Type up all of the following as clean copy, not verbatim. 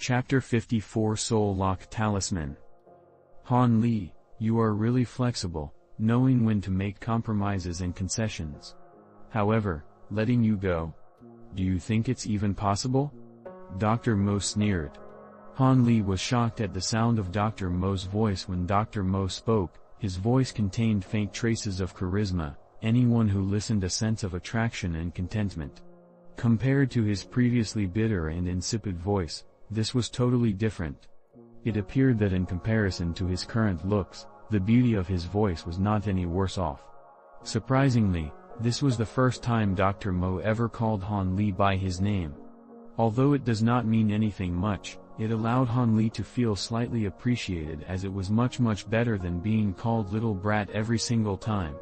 Chapter 54 Soul Lock Talisman. Han Li, you are really flexible, knowing when to make compromises and concessions. However, letting you go? Do you think it's even possible? Dr. Mo sneered. Han Li was shocked at the sound of Dr. Mo's voice. When Dr. Mo spoke, his voice contained faint traces of charisma, anyone who listened a sense of attraction and contentment. Compared to his previously bitter and insipid voice, this was totally different. It appeared that in comparison to his current looks, the beauty of his voice was not any worse off. Surprisingly, this was the first time Dr. Mo ever called Han Li by his name. Although it does not mean anything much, it allowed Han Li to feel slightly appreciated, as it was much better than being called little brat every single time.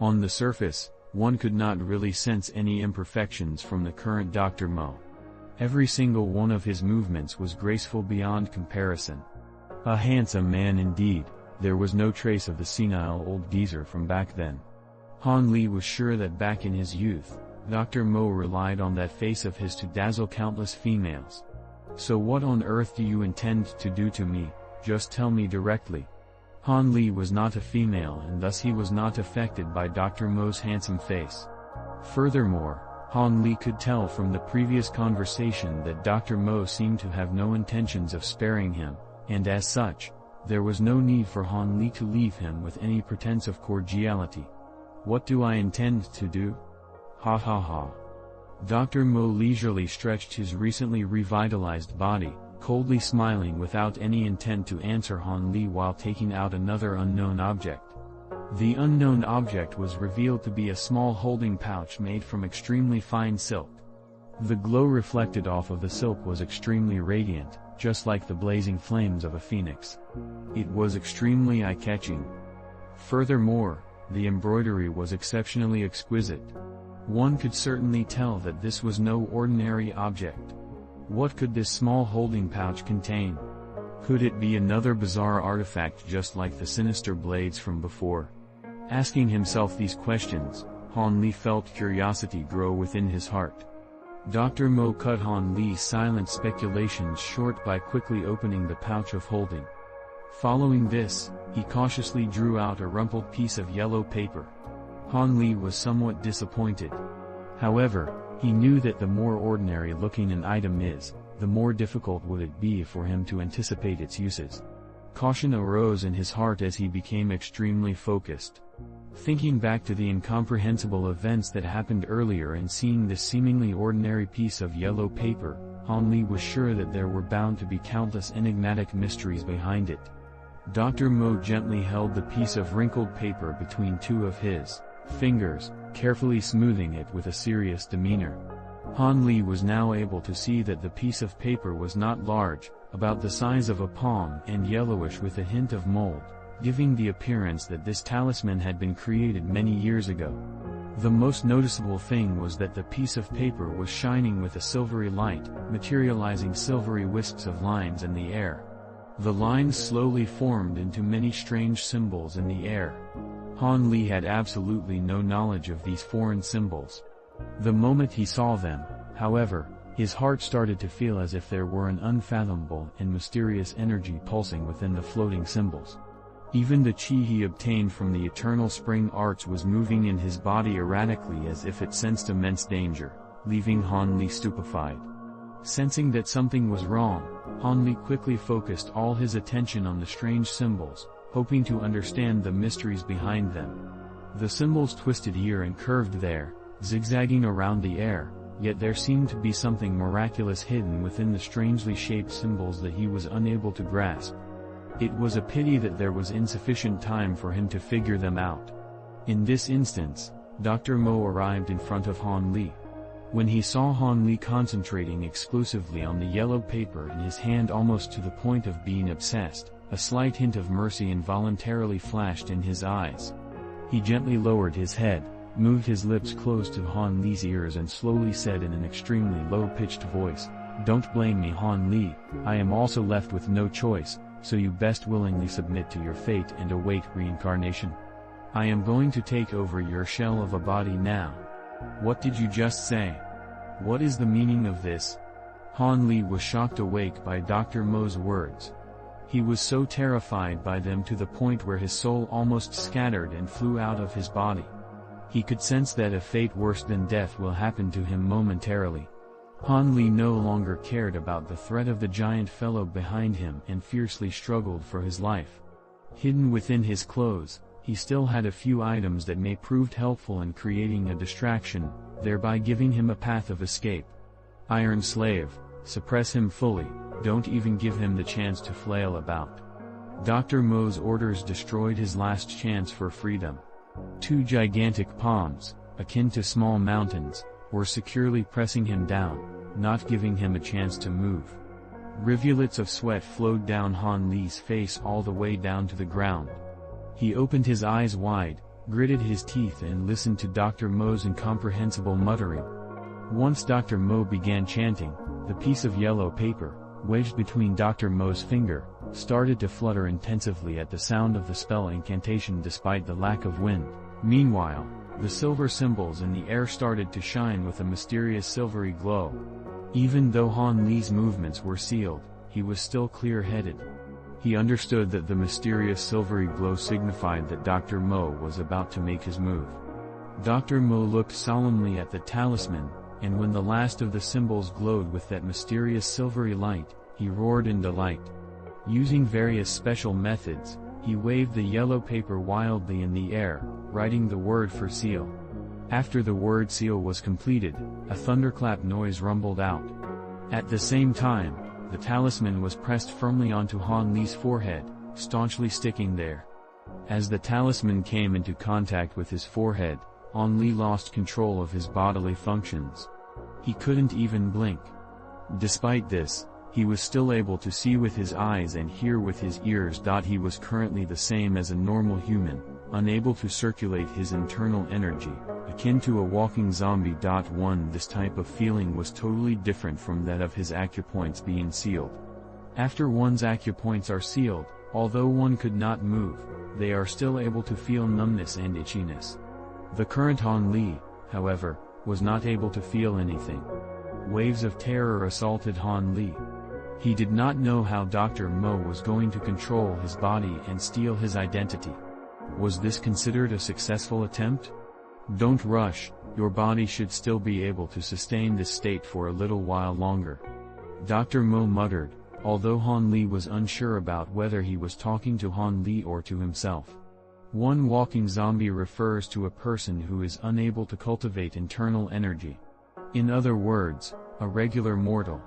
On the surface, one could not really sense any imperfections from the current Dr. Mo. Every single one of his movements was graceful beyond comparison. A handsome man indeed, there was no trace of the senile old geezer from back then. Han Li was sure that back in his youth, Dr. Mo relied on that face of his to dazzle countless females. So what on earth do you intend to do to me? Just tell me directly. Han Li was not a female, and thus he was not affected by Dr. Mo's handsome face. Furthermore, Han Li could tell from the previous conversation that Dr. Mo seemed to have no intentions of sparing him, and as such, there was no need for Han Li to leave him with any pretense of cordiality. What do I intend to do? Ha ha ha. Dr. Mo leisurely stretched his recently revitalized body, coldly smiling without any intent to answer Han Li while taking out another unknown object. The unknown object was revealed to be a small holding pouch made from extremely fine silk. The glow reflected off of the silk was extremely radiant, just like the blazing flames of a phoenix. It was extremely eye-catching. Furthermore, the embroidery was exceptionally exquisite. One could certainly tell that this was no ordinary object. What could this small holding pouch contain? Could it be another bizarre artifact just like the sinister blades from before? Asking himself these questions, Han Li felt curiosity grow within his heart. Dr. Mo cut Han Li's silent speculations short by quickly opening the pouch of holding. Following this, he cautiously drew out a rumpled piece of yellow paper. Han Li was somewhat disappointed. However, he knew that the more ordinary looking an item is, the more difficult would it be for him to anticipate its uses. Caution arose in his heart as he became extremely focused. Thinking back to the incomprehensible events that happened earlier and seeing this seemingly ordinary piece of yellow paper, Han Li was sure that there were bound to be countless enigmatic mysteries behind it. Dr. Mo gently held the piece of wrinkled paper between two of his fingers, carefully smoothing it with a serious demeanor. Han Li was now able to see that the piece of paper was not large, about the size of a palm, and yellowish with a hint of mold, giving the appearance that this talisman had been created many years ago. The most noticeable thing was that the piece of paper was shining with a silvery light, materializing silvery wisps of lines in the air. The lines slowly formed into many strange symbols in the air. Han Li had absolutely no knowledge of these foreign symbols. The moment he saw them, however, his heart started to feel as if there were an unfathomable and mysterious energy pulsing within the floating symbols. Even the chi he obtained from the eternal spring arts was moving in his body erratically as if it sensed immense danger, leaving Han Li stupefied. Sensing that something was wrong, Han Li quickly focused all his attention on the strange symbols, hoping to understand the mysteries behind them. The symbols twisted here and curved there, zigzagging around the air, yet there seemed to be something miraculous hidden within the strangely shaped symbols that he was unable to grasp. It was a pity that there was insufficient time for him to figure them out. In this instance, Dr. Mo arrived in front of Han Li. When he saw Han Li concentrating exclusively on the yellow paper in his hand almost to the point of being obsessed, a slight hint of mercy involuntarily flashed in his eyes. He gently lowered his head, moved his lips close to Han Li's ears and slowly said in an extremely low-pitched voice, "Don't blame me, Han Li, I am also left with no choice, so you best willingly submit to your fate and await reincarnation. I am going to take over your shell of a body now." "What did you just say? What is the meaning of this?" Han Li was shocked awake by Dr. Mo's words. He was so terrified by them to the point where his soul almost scattered and flew out of his body. He could sense that a fate worse than death will happen to him momentarily. Han Li no longer cared about the threat of the giant fellow behind him and fiercely struggled for his life. Hidden within his clothes, he still had a few items that may proved helpful in creating a distraction, thereby giving him a path of escape. Iron Slave, suppress him fully, don't even give him the chance to flail about. Dr. Mo's orders destroyed his last chance for freedom. Two gigantic palms, akin to small mountains, were securely pressing him down, not giving him a chance to move. Rivulets of sweat flowed down Han Li's face all the way down to the ground. He opened his eyes wide, gritted his teeth and listened to Dr. Mo's incomprehensible muttering. Once Dr. Mo began chanting, the piece of yellow paper, wedged between Dr. Mo's finger, started to flutter intensively at the sound of the spell incantation despite the lack of wind. Meanwhile, the silver symbols in the air started to shine with a mysterious silvery glow. Even though Han Li's movements were sealed, he was still clear-headed. He understood that the mysterious silvery glow signified that Dr. Mo was about to make his move. Dr. Mo looked solemnly at the talisman, and when the last of the symbols glowed with that mysterious silvery light, he roared in delight. Using various special methods, he waved the yellow paper wildly in the air, writing the word for seal. After the word seal was completed, a thunderclap noise rumbled out. At the same time, the talisman was pressed firmly onto Han Li's forehead, staunchly sticking there. As the talisman came into contact with his forehead, Han Li lost control of his bodily functions. He couldn't even blink. Despite this, he was still able to see with his eyes and hear with his ears. He was currently the same as a normal human, unable to circulate his internal energy, akin to a walking zombie. This type of feeling was totally different from that of his acupoints being sealed. After one's acupoints are sealed, although one could not move, they are still able to feel numbness and itchiness. The current Han Li, however, was not able to feel anything. Waves of terror assaulted Han Li. He did not know how Dr. Mo was going to control his body and steal his identity. Was this considered a successful attempt? Don't rush, your body should still be able to sustain this state for a little while longer. Dr. Mo muttered, although Han Li was unsure about whether he was talking to Han Li or to himself. One walking zombie refers to a person who is unable to cultivate internal energy. In other words, a regular mortal.